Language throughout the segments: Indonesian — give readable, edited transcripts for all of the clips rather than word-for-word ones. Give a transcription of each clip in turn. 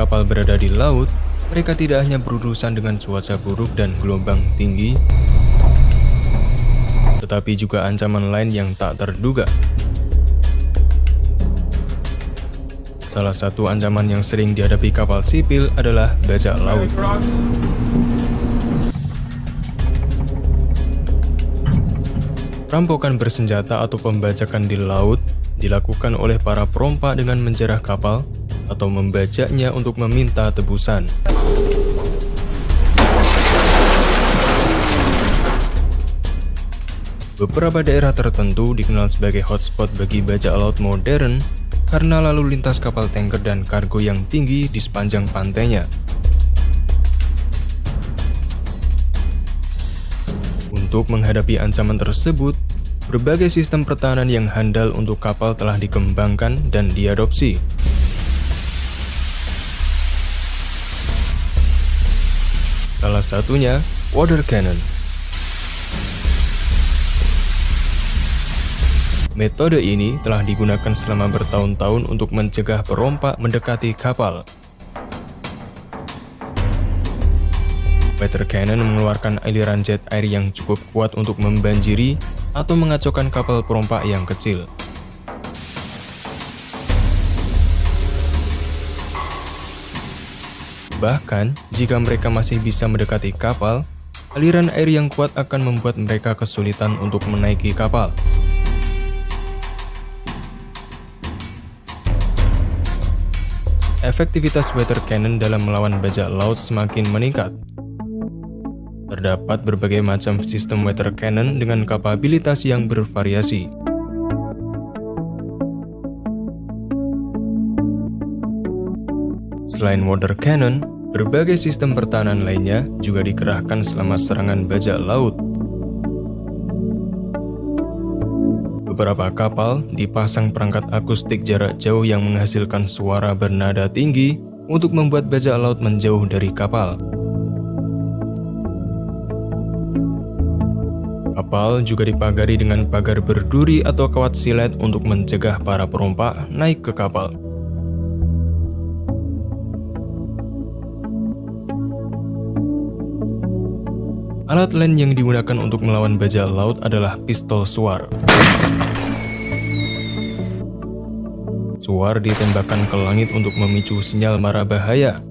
kapal berada di laut, mereka tidak hanya berurusan dengan cuaca buruk dan gelombang tinggi, tetapi juga ancaman lain yang tak terduga. Salah satu ancaman yang sering dihadapi kapal sipil adalah bajak laut. Rampokan bersenjata atau pembajakan di laut dilakukan oleh para perompak dengan menjarah kapal atau membajaknya untuk meminta tebusan. Beberapa daerah tertentu dikenal sebagai hotspot bagi bajak laut modern karena lalu lintas kapal tanker dan kargo yang tinggi di sepanjang pantainya. Untuk menghadapi ancaman tersebut, berbagai sistem pertahanan yang handal untuk kapal telah dikembangkan dan diadopsi. Salah satunya, water cannon. Metode ini telah digunakan selama bertahun-tahun untuk mencegah perompak mendekati kapal. Water cannon mengeluarkan aliran jet air yang cukup kuat untuk membanjiri atau mengacaukan kapal perompak yang kecil. Bahkan, jika mereka masih bisa mendekati kapal, aliran air yang kuat akan membuat mereka kesulitan untuk menaiki kapal. Efektivitas water cannon dalam melawan bajak laut semakin meningkat. Terdapat berbagai macam sistem water cannon dengan kapabilitas yang bervariasi. Selain water cannon, berbagai sistem pertahanan lainnya juga dikerahkan selama serangan bajak laut. Beberapa kapal dipasang perangkat akustik jarak jauh yang menghasilkan suara bernada tinggi untuk membuat bajak laut menjauh dari kapal. Kapal juga dipagari dengan pagar berduri atau kawat silet untuk mencegah para perompak naik ke kapal. Alat lain yang digunakan untuk melawan bajak laut adalah pistol suar. Suar ditembakkan ke langit untuk memicu sinyal mara bahaya.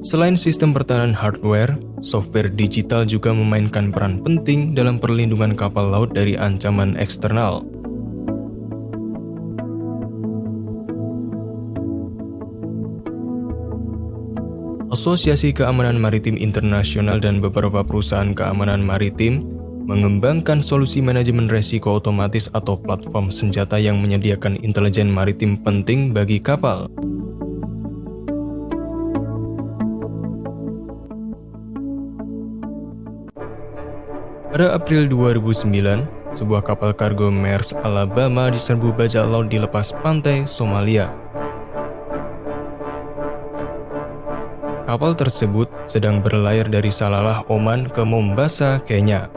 Selain sistem pertahanan hardware, software digital juga memainkan peran penting dalam perlindungan kapal laut dari ancaman eksternal. Asosiasi Keamanan Maritim Internasional dan beberapa perusahaan keamanan maritim mengembangkan solusi manajemen resiko otomatis atau platform senjata yang menyediakan intelijen maritim penting bagi kapal. Pada April 2009, sebuah kapal kargo Maersk Alabama diserbu bajak laut di lepas pantai Somalia. Kapal tersebut sedang berlayar dari Salalah, Oman ke Mombasa, Kenya.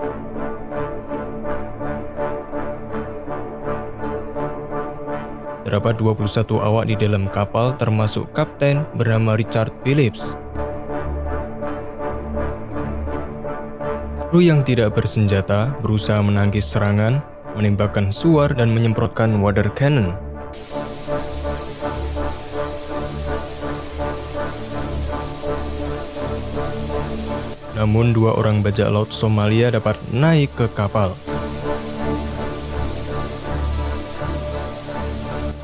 Terdapat 21 awak di dalam kapal termasuk kapten bernama Richard Phillips. Kru yang tidak bersenjata berusaha menangkis serangan, menembakkan suar dan menyemprotkan water cannon. Namun dua orang bajak laut Somalia dapat naik ke kapal.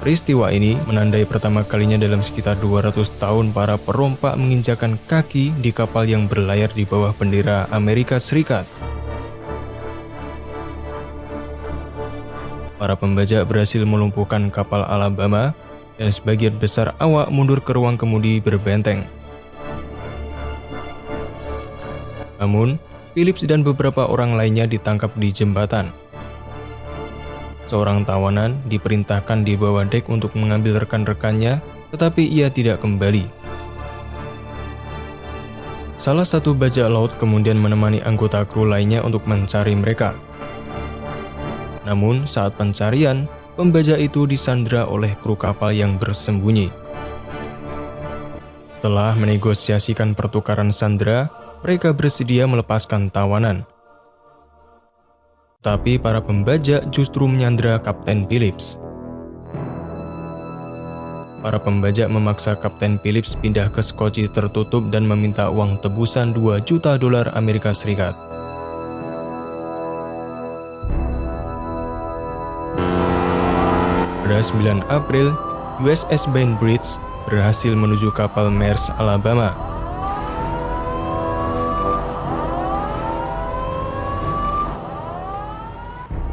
Peristiwa ini menandai pertama kalinya dalam sekitar 200 tahun para perompak menginjakan kaki di kapal yang berlayar di bawah bendera Amerika Serikat. Para pembajak berhasil melumpuhkan kapal Alabama dan sebagian besar awak mundur ke ruang kemudi berbenteng. Namun, Phillips dan beberapa orang lainnya ditangkap di jembatan. Seorang tawanan diperintahkan di bawah dek untuk mengambil rekan-rekannya, tetapi ia tidak kembali. Salah satu bajak laut kemudian menemani anggota kru lainnya untuk mencari mereka. Namun, saat pencarian, pembajak itu disandra oleh kru kapal yang bersembunyi. Setelah menegosiasikan pertukaran sandera, mereka bersedia melepaskan tawanan. Tapi para pembajak justru menyandra Kapten Phillips. Para pembajak memaksa Kapten Phillips pindah ke skoci tertutup dan meminta uang tebusan $2 juta Amerika Serikat. Pada 9 April, USS Bainbridge berhasil menuju kapal Maersk, Alabama.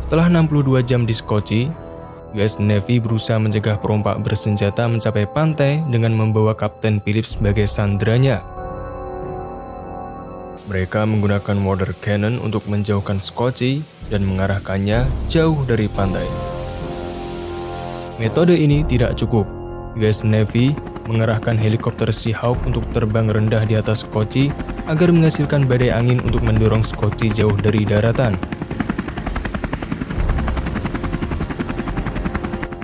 Setelah 62 jam di skoci, US Navy berusaha mencegah perompak bersenjata mencapai pantai dengan membawa Kapten Phillips sebagai sanderanya. Mereka menggunakan water cannon untuk menjauhkan skoci dan mengarahkannya jauh dari pantai. Metode ini tidak cukup. US Navy mengerahkan helikopter Seahawk untuk terbang rendah di atas skoci agar menghasilkan badai angin untuk mendorong skoci jauh dari daratan.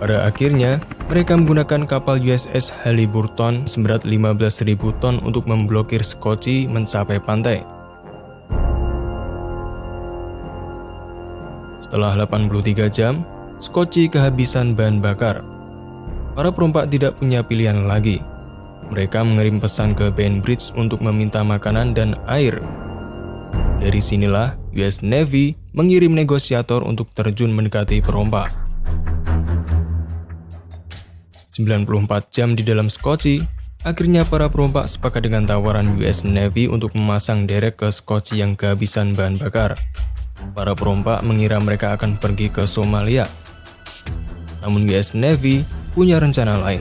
Pada akhirnya, mereka menggunakan kapal USS Haliburton seberat 15.000 ton untuk memblokir skoci mencapai pantai. Setelah 83 jam, skoci kehabisan bahan bakar. Para perompak tidak punya pilihan lagi. Mereka mengirim pesan ke Bainbridge untuk meminta makanan dan air. Dari sinilah US Navy mengirim negosiator untuk terjun mendekati perompak. 94 jam di dalam skoci, akhirnya para perompak sepakat dengan tawaran US Navy untuk memasang derek ke skoci yang kehabisan bahan bakar. Para perompak mengira mereka akan pergi ke Somalia. Namun US Navy punya rencana lain.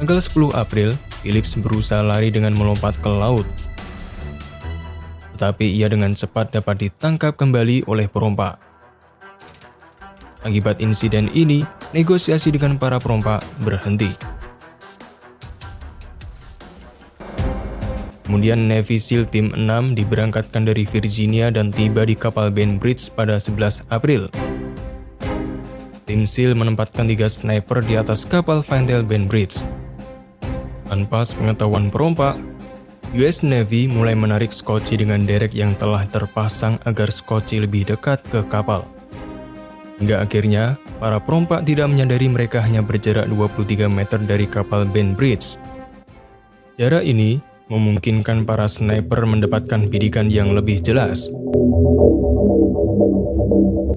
Tanggal 10 April, Phillips berusaha lari dengan melompat ke laut. Tetapi ia dengan cepat dapat ditangkap kembali oleh perompak. Akibat insiden ini, negosiasi dengan para perompak berhenti. Kemudian Navy SEAL Tim 6 diberangkatkan dari Virginia dan tiba di kapal Bainbridge pada 11 April. Tim SEAL menempatkan 3 sniper di atas kapal Vantel Bainbridge. Tanpa pengetahuan perompak, US Navy mulai menarik skoci dengan derek yang telah terpasang agar skoci lebih dekat ke kapal. Hingga akhirnya, para perompak tidak menyadari mereka hanya berjarak 23 meter dari kapal Bainbridge. Jarak ini memungkinkan para sniper mendapatkan bidikan yang lebih jelas.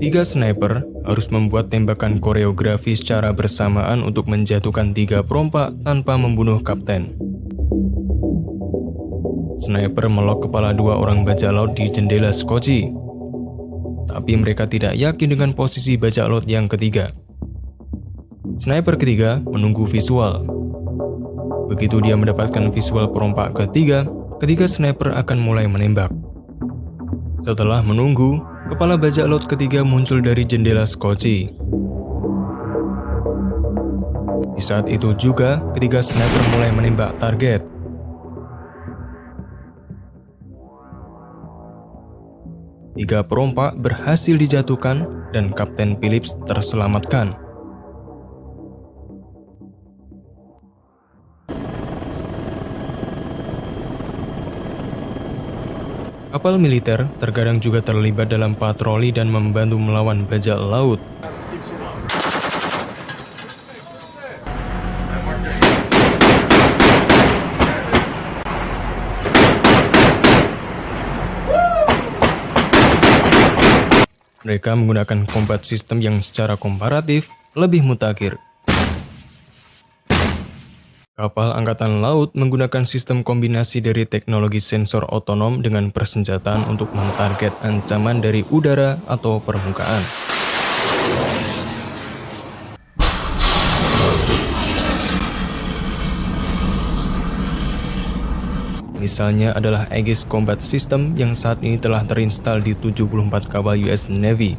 3 sniper harus membuat tembakan koreografi secara bersamaan untuk menjatuhkan 3 perompak tanpa membunuh kapten. Sniper melok kepala 2 orang bajak laut di jendela skoci. Tapi mereka tidak yakin dengan posisi bajak laut yang ketiga. Sniper ketiga menunggu visual. Begitu dia mendapatkan visual perompak ketiga sniper akan mulai menembak. Setelah menunggu, kepala bajak laut ketiga muncul dari jendela skoci. Di saat itu juga, ketiga sniper mulai menembak target. Tiga perompak berhasil dijatuhkan dan Kapten Phillips terselamatkan. Kapal militer terkadang juga terlibat dalam patroli dan membantu melawan bajak laut. Mereka menggunakan combat system yang secara komparatif lebih mutakhir. Kapal Angkatan Laut menggunakan sistem kombinasi dari teknologi sensor otonom dengan persenjataan untuk mentarget ancaman dari udara atau permukaan. Misalnya adalah Aegis Combat System yang saat ini telah terinstal di 74 kapal US Navy.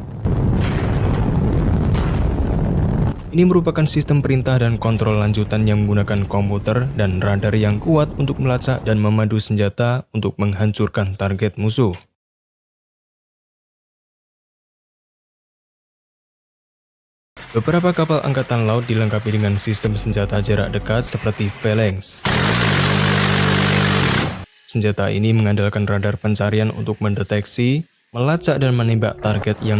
Ini merupakan sistem perintah dan kontrol lanjutan yang menggunakan komputer dan radar yang kuat untuk melacak dan memadu senjata untuk menghancurkan target musuh. Beberapa kapal angkatan laut dilengkapi dengan sistem senjata jarak dekat seperti Phalanx. Senjata ini mengandalkan radar pencarian untuk mendeteksi, melacak dan menembak target yang